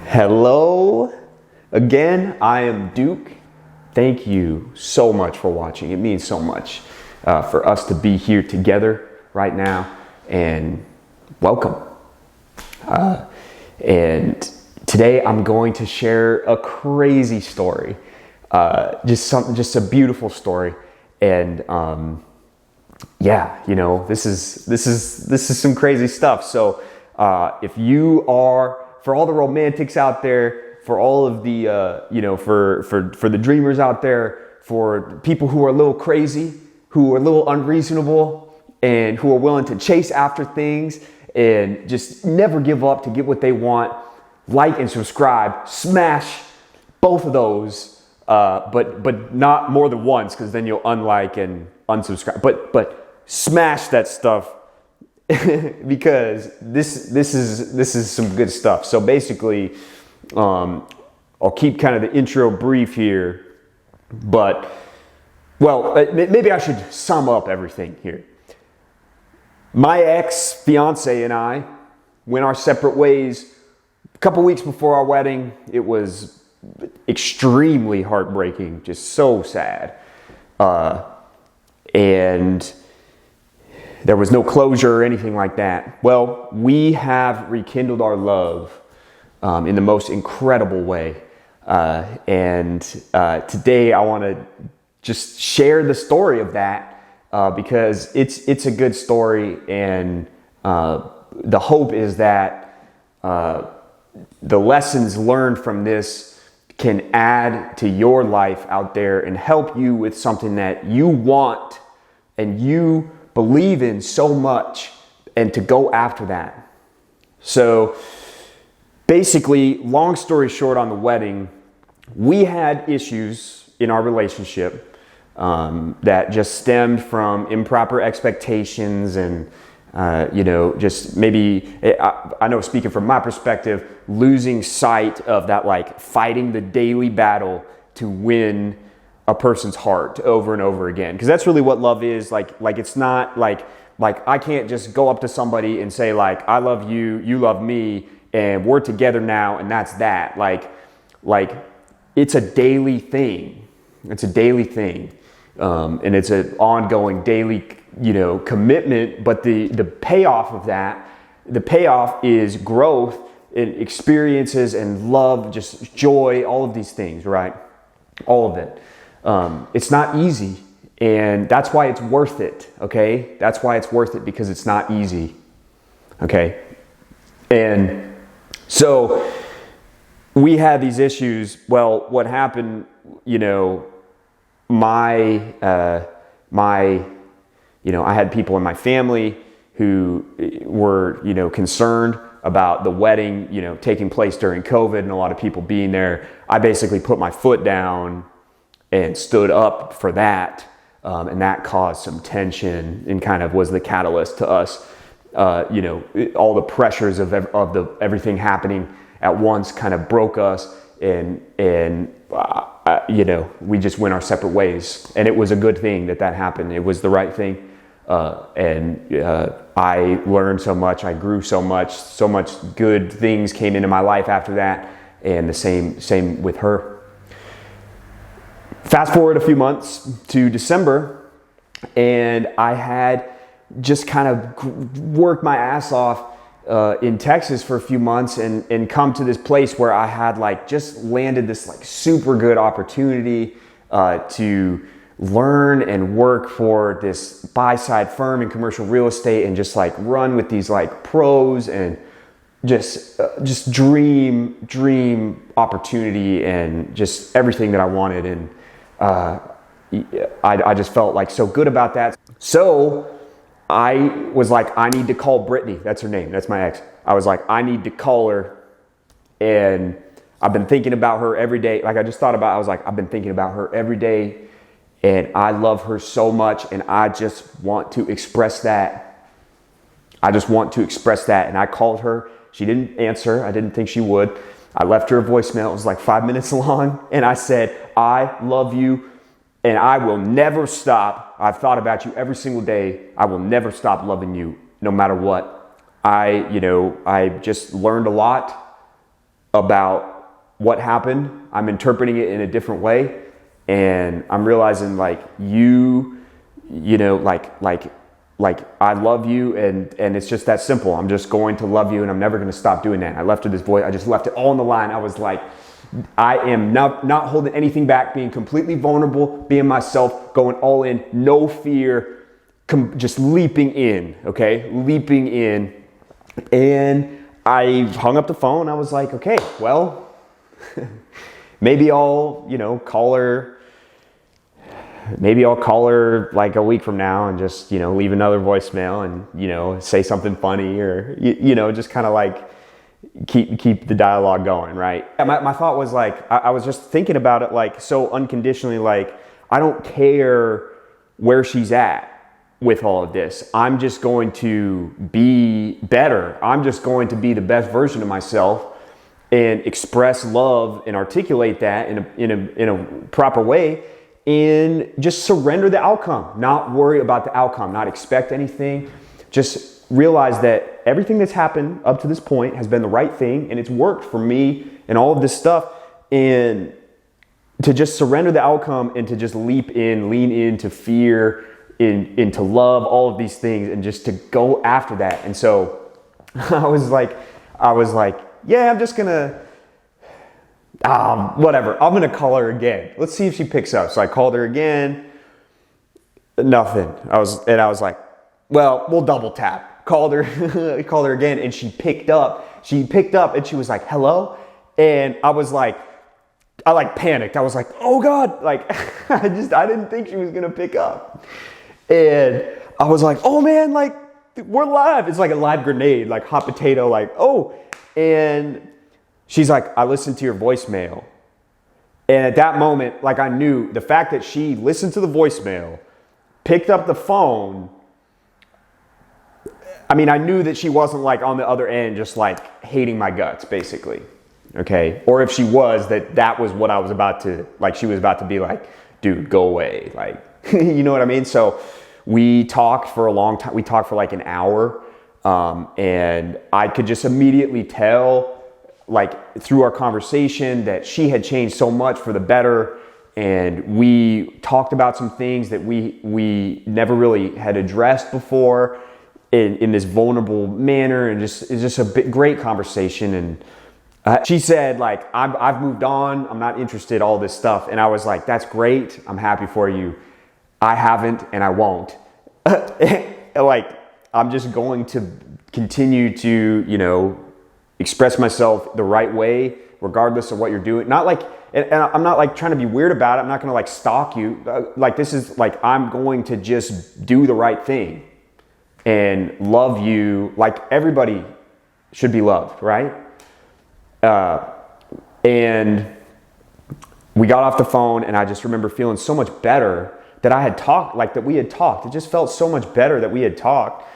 Hello again, I am Duke. Thank you so much for watching. It means so much for us to be here together right now, and welcome. And today I'm going to share a crazy story, just a beautiful story, and yeah, you know, this is some crazy stuff. So if you are, for all the romantics out there, for all of the for the dreamers out there, for people who are a little crazy, who are a little unreasonable, and who are willing to chase after things and just never give up to get what they want, like and subscribe, smash both of those, but not more than once, because then you'll unlike and unsubscribe. But smash that stuff because this is some good stuff. So basically, I'll keep kind of the intro brief here, but maybe I should sum up everything here. My ex-fiance and I went our separate ways a couple weeks before our wedding. It was extremely heartbreaking, just so sad. And there was no closure or anything like that. Well, we have rekindled our love in the most incredible way. And today I want to just share the story of that because it's a good story, and the hope is that the lessons learned from this can add to your life out there and help you with something that you want and you believe in so much, and to go after that. So basically, long story short, on the wedding, we had issues in our relationship that just stemmed from improper expectations and just maybe, I know, speaking from my perspective, losing sight of that, like fighting the daily battle to win a person's heart over and over again. Because that's really what love is. Like it's not like I can't just go up to somebody and say, like, I love you, you love me, and we're together now, and that's that. Like it's a daily thing. It's a daily thing. And it's an ongoing daily, commitment. But the payoff of that, the payoff is growth in experiences and love, just joy, all of these things, right? All of it. It's not easy, and that's why it's worth it, okay? That's why it's worth it, because it's not easy, okay? And so we had these issues. Well, what happened, I had people in my family who were, concerned about the wedding, taking place during COVID and a lot of people being there. I basically put my foot down and stood up for that, and that caused some tension and kind of was the catalyst to us. All the pressures of everything happening at once kind of broke us, and we just went our separate ways. And it was a good thing that happened. It was the right thing, and I learned so much. I grew so much good things came into my life after that, and the same with her. Fast forward a few months to December, and I had just kind of worked my ass off in Texas for a few months and come to this place where I had just landed this super good opportunity to learn and work for this buy-side firm in commercial real estate, and just run with these pros, and just dream opportunity, and just everything that I wanted. And I just felt so good about that. So I was I need to call Britney. That's her name. That's my ex. I was I need to call her. And I've been thinking about her every day. I just thought about, I was I've been thinking about her every day, and I love her so much, and I just want to express that. And I called her. She didn't answer. I didn't think she would. I left her a voicemail. It was 5 minutes long. And I said, I love you, and I will never stop. I've thought about you every single day. I will never stop loving you, no matter what. I just learned a lot about what happened. I'm interpreting it in a different way. And I'm realizing like I love you, and it's just that simple. I'm just going to love you, and I'm never going to stop doing that. I left her this voice. I just left it all on the line. I was like, I am not holding anything back, being completely vulnerable, being myself, going all in, no fear, just leaping in, okay? Leaping in. And I hung up the phone. I was like, okay, well, maybe I'll call her. Maybe I'll call her like a week from now and just, leave another voicemail and, say something funny, or, just kind of like keep the dialogue going, right? My thought was like, I was just thinking about it like so unconditionally, like, I don't care where she's at with all of this. I'm just going to be better. I'm just going to be the best version of myself and express love and articulate that in a proper way. And just surrender the outcome, not worry about the outcome, not expect anything. Just realize that everything that's happened up to this point has been the right thing, and it's worked for me and all of this stuff. And to just surrender the outcome and to just lean into fear, into love, all of these things, and just to go after that. And so I was like, yeah, I'm just gonna, whatever. I'm going to call her again. Let's see if she picks up. So I called her again. Nothing. I was like, well, we'll double tap. Called her again, and she picked up. And she was like, hello. And I panicked. I was like, oh God. Like, I didn't think she was going to pick up. And I was like, oh man, like, we're live. It's like a live grenade, like hot potato, like, oh. And she's like, I listened to your voicemail. And at that moment, like, I knew the fact that she listened to the voicemail, picked up the phone. I mean, I knew that she wasn't like on the other end, just like hating my guts, basically. Okay. Or if she was, that was what I was about to, like, she was about to be like, dude, go away. Like, you know what I mean? So we talked for a long time. We talked for like an hour. And I could just immediately tell, like, through our conversation, that she had changed so much for the better. And we talked about some things that we never really had addressed before in this vulnerable manner. And it's just a great conversation. And she said, like, I've moved on. I'm not interested, all this stuff. And I was like, that's great. I'm happy for you. I haven't, and I won't. Like, I'm just going to continue to, express myself the right way, regardless of what you're doing. Not like, and I'm not like trying to be weird about it. I'm not going to like stalk you. Like, this is like, I'm going to just do the right thing and love you like everybody should be loved, right? And we got off the phone, and I just remember feeling so much better that I had talked, like that we had talked. It just felt so much better that we had talked.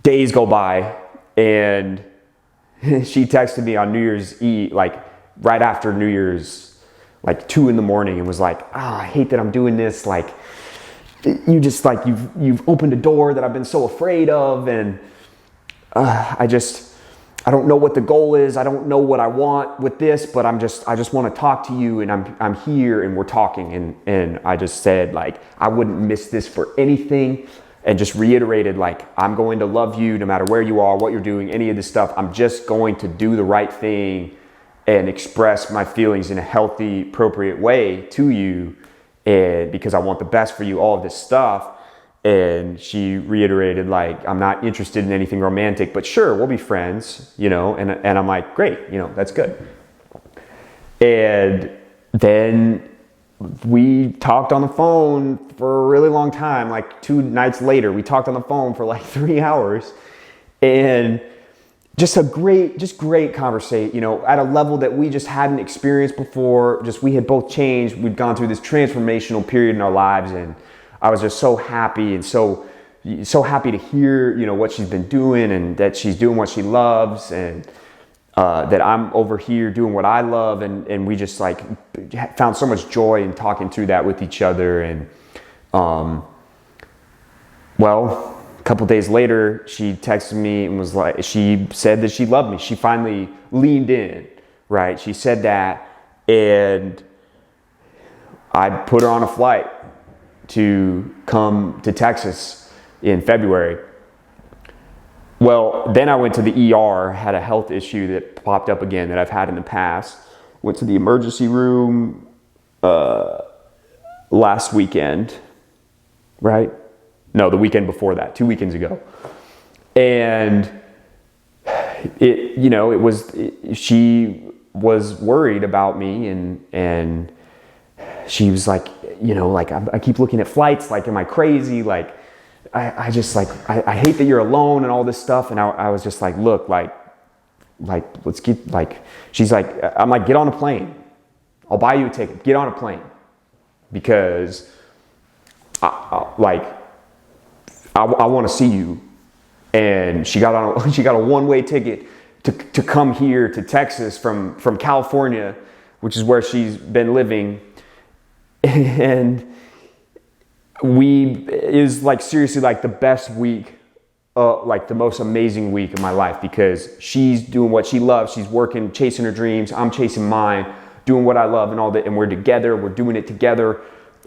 Days go by, and she texted me on New Year's Eve, like right after New Year's, like 2 a.m, and was like, I hate that I'm doing this. Like, you just like, you've opened a door that I've been so afraid of. And I don't know what the goal is. I don't know what I want with this, but I just want to talk to you, and I'm here, and we're talking. And I just said, like, I wouldn't miss this for anything. And just reiterated, like, I'm going to love you no matter where you are, what you're doing, any of this stuff. I'm just going to do the right thing and express my feelings in a healthy, appropriate way to you, and because I want the best for you, all of this stuff. And she reiterated, like, I'm not interested in anything romantic, but sure, we'll be friends, and I'm like, great, that's good. And then we talked on the phone for a really long time, like 2 nights later. We talked on the phone for like 3 hours, and just great conversation, at a level that we just hadn't experienced before. Just, we had both changed. We'd gone through this transformational period in our lives, and I was just so happy, and so happy to hear, what she's been doing, and that she's doing what she loves, and that I'm over here doing what I love. And we just like found so much joy in talking through that with each other. And well, a couple days later, she texted me and was like, she said that she loved me. She finally leaned in, right? She said that, and I put her on a flight to come to Texas in February. Well, then I went to the ER, had a health issue that popped up again that I've had in the past. Went to the emergency room last weekend, right? No, the weekend before that, 2 weekends ago. And she was worried about me, and she was like, I keep looking at flights, like, am I crazy? Like, I just like, I hate that you're alone and all this stuff. And I was just like, look, like, let's get, like, she's like, I'm like, get on a plane. I'll buy you a ticket. Get on a plane. Because I want to see you. And she got a one-way ticket to come here to Texas from California, which is where she's been living. And is like seriously like the best week, like the most amazing week of my life, because she's doing what she loves. She's working, chasing her dreams. I'm chasing mine, doing what I love and all that. And we're together, we're doing it together,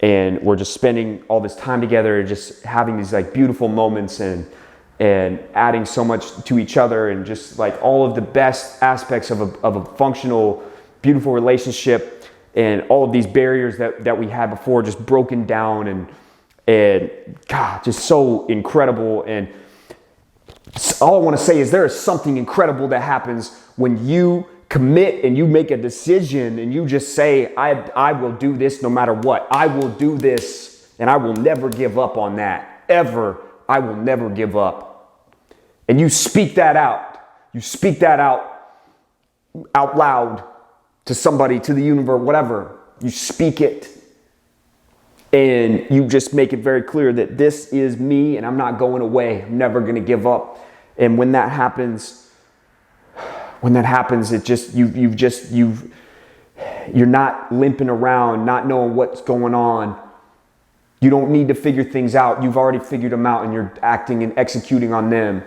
and we're just spending all this time together and just having these like beautiful moments and adding so much to each other, and just like all of the best aspects of a functional, beautiful relationship, and all of these barriers that we had before just broken down, and God, just so incredible. And all I want to say is there is something incredible that happens when you commit and you make a decision and you just say, I will do this no matter what. I will do this, and I will never give up on that. Ever. I will never give up. And you speak that out. You speak that out loud to somebody, to the universe, whatever. You speak it. And you just make it very clear that this is me and I'm not going away. I'm never going to give up. And when that happens, it just, you're not limping around, not knowing what's going on. You don't need to figure things out. You've already figured them out, and you're acting and executing on them.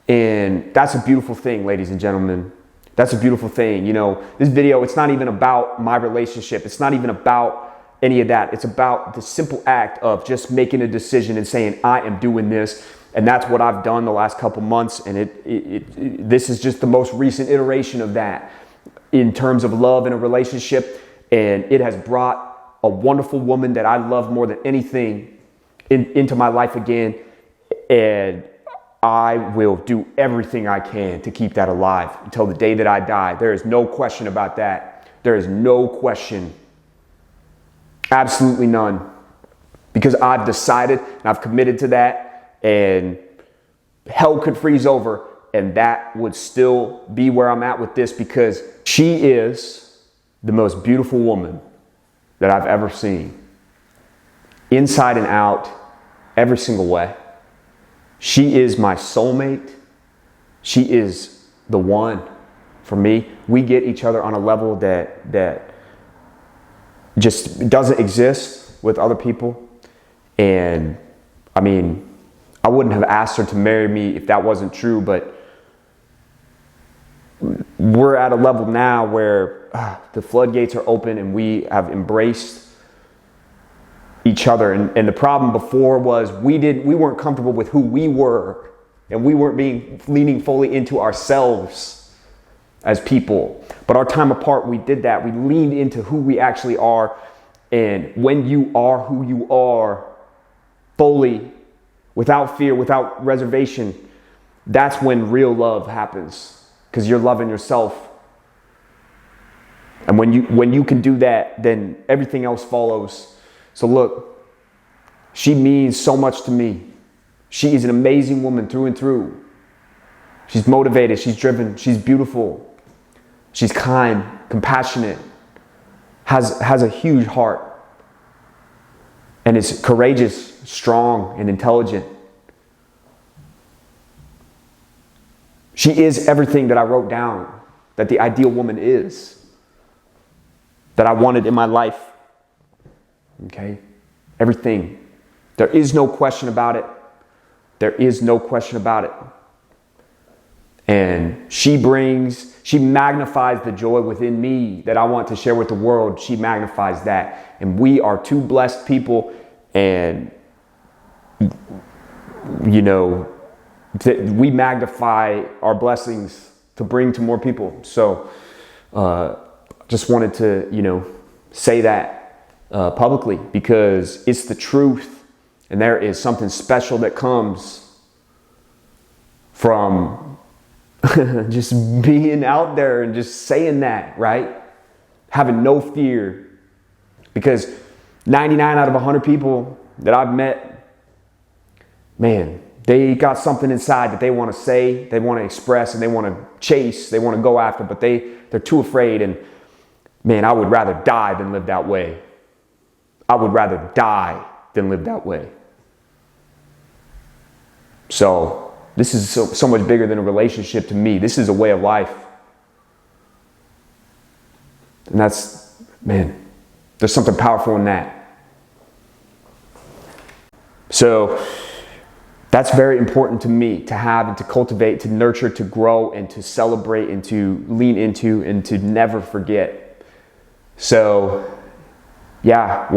And that's a beautiful thing, ladies and gentlemen. That's a beautiful thing. This video, it's not even about my relationship. It's not even about any of that. It's about the simple act of just making a decision and saying, I am doing this. And that's what I've done the last couple months. And this is just the most recent iteration of that in terms of love in a relationship. And it has brought a wonderful woman that I love more than anything into my life again. And I will do everything I can to keep that alive until the day that I die. There is no question about that. There is no question. Absolutely none. Because I've decided and I've committed to that, and hell could freeze over, and that would still be where I'm at with this, because she is the most beautiful woman that I've ever seen. Inside and out, every single way. She is my soulmate. She is the one for me. We get each other on a level that just doesn't exist with other people. And I mean, I wouldn't have asked her to marry me if that wasn't true, but we're at a level now where the floodgates are open and we have embraced each other. And the problem before was we weren't comfortable with who we were, and we weren't leaning fully into ourselves as people. But our time apart, we did that. We leaned into who we actually are. And when you are who you are fully, without fear, without reservation, that's when real love happens, because you're loving yourself. And when you can do that, then everything else follows. So look, she means so much to me. She is an amazing woman through and through. She's motivated, she's driven, she's beautiful. She's kind, compassionate, has a huge heart, and is courageous, strong, and intelligent. She is everything that I wrote down that the ideal woman is, that I wanted in my life. Okay? Everything. There is no question about it. There is no question about it. And she brings She magnifies the joy within me that I want to share with the world. She magnifies that. And we are two blessed people, and you know, we magnify our blessings to bring to more people. So just wanted to, you know, say that publicly, because it's the truth, and there is something special that comes from just being out there and just saying that, right? Having no fear. Because 99 out of 100 people that I've met, man, they got something inside that they want to say, they want to express, and they want to chase, they want to go after, but they're too afraid. And man, I would rather die than live that way. I would rather die than live that way. So this is so much bigger than a relationship to me. This is a way of life. And that's, man, there's something powerful in that. So that's very important to me, to have and to cultivate, to nurture, to grow, and to celebrate, and to lean into, and to never forget. So yeah,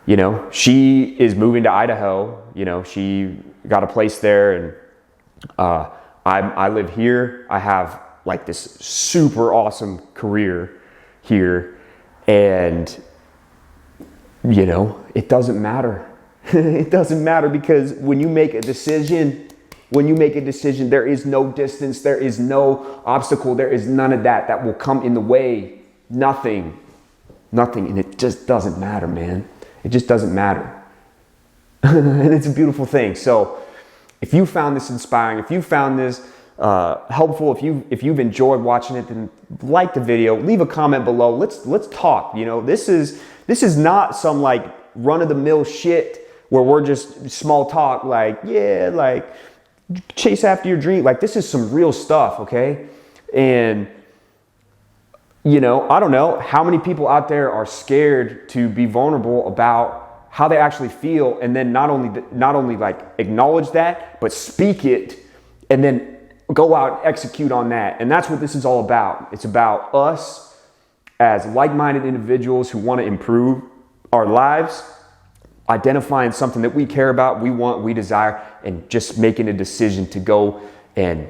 you know, she is moving to Idaho. You know, she got a place there, and I live here. I have like this super awesome career here, and you know, it doesn't matter. It doesn't matter, because when you make a decision, there is no distance, there is no obstacle, there is none of that will come in the way. Nothing. And it just doesn't matter, man. It just doesn't matter. And it's a beautiful thing. So if you found this inspiring, if you found this helpful, if you've enjoyed watching it, then like the video, leave a comment below. Let's talk. You know, this is not some like run-of-the-mill shit where we're just small talk, like, yeah, like chase after your dream. Like, this is some real stuff, okay? And you know, I don't know how many people out there are scared to be vulnerable about how they actually feel, and then not only like acknowledge that, but speak it, and then go out and execute on that. And that's what this is all about. It's about us as like-minded individuals who want to improve our lives, identifying something that we care about, we want, we desire, and just making a decision to go and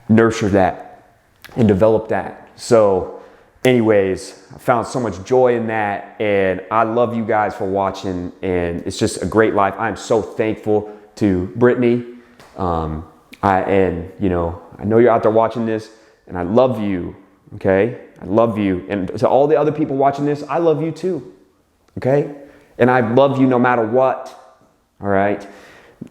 nurture that and develop that. So anyways, I found so much joy in that, and I love you guys for watching, and it's just a great life. I'm so thankful to Britney. And you know, I know you're out there watching this, and I love you, okay? I love you. And to all the other people watching this, I love you too, okay? And I love you no matter what, all right?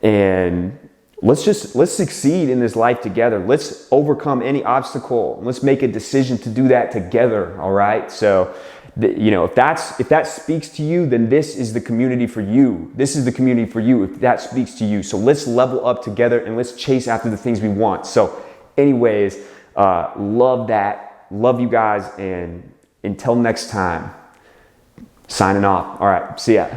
And let's succeed in this life together. Let's overcome any obstacle. Let's make a decision to do that together, all right? So, you know, if that speaks to you, then this is the community for you. This is the community for you if that speaks to you. So let's level up together, and let's chase after the things we want. So anyways, love that. Love you guys, and until next time, signing off. All right, see ya.